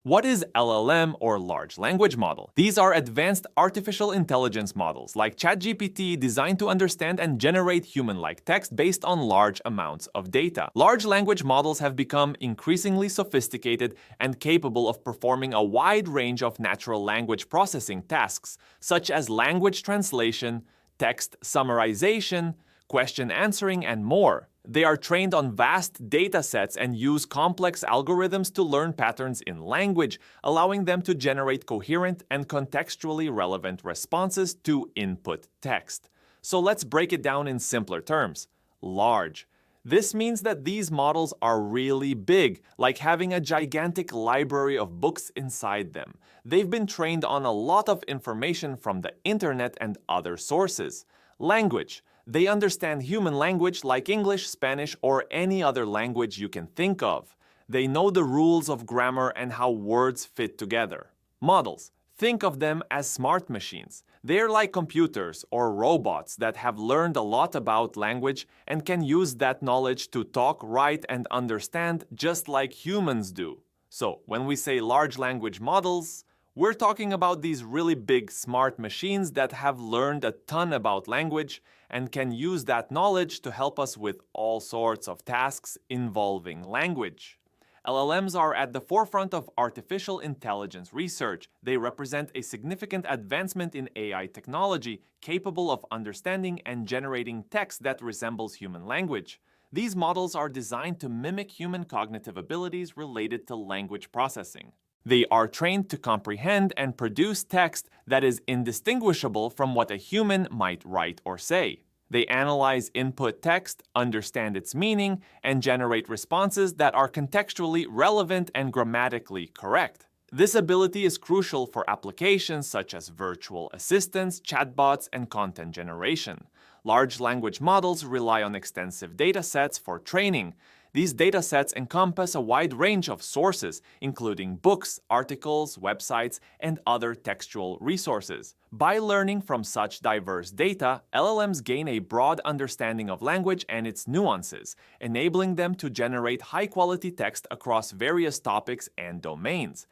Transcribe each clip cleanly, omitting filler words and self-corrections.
What is LLM or large language model? These are advanced artificial intelligence models like Chat GPT designed to understand and generate human-like text based on large amounts of data. Large language models have become increasingly sophisticated and capable of performing a wide range of natural language processing tasks, such as language translation, text summarization, question answering, and more. They are trained on vast data sets and use complex algorithms to learn patterns in language, allowing them to generate coherent and contextually relevant responses to input text. So let's break it down in simpler terms. Large. This means that these models are really big, like having a gigantic library of books inside them. They've been trained on a lot of information from the internet and other sources. Language. They understand human language like English, Spanish, or any other language you can think of. They know the rules of grammar and how words fit together. Models. Think of them as smart machines. They're like computers or robots that have learned a lot about language and can use that knowledge to talk, write, and understand just like humans do. So, when we say large language models, we're talking about these really big smart machines that have learned a ton about language and can use that knowledge to help us with all sorts of tasks involving language. LLMs are at the forefront of artificial intelligence research. They represent a significant advancement in AI technology, capable of understanding and generating text that resembles human language. These models are designed to mimic human cognitive abilities related to language processing. They are trained to comprehend and produce text that is indistinguishable from what a human might write or say. They analyze input text, understand its meaning, and generate responses that are contextually relevant and grammatically correct. This ability is crucial for applications such as virtual assistants, chatbots, and content generation. Large language models rely on extensive data sets for training. These data sets encompass a wide range of sources, including books, articles, websites, and other textual resources. By learning from such diverse data, LLMs gain a broad understanding of language and its nuances, enabling them to generate high-quality text across various topics and domains.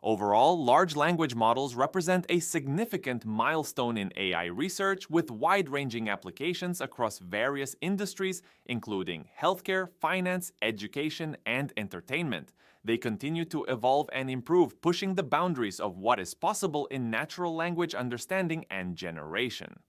Overall, large language models represent a significant milestone in AI research with wide-ranging applications across various industries, including healthcare, finance, education, and entertainment. They continue to evolve and improve, pushing the boundaries of what is possible in natural language understanding and generation.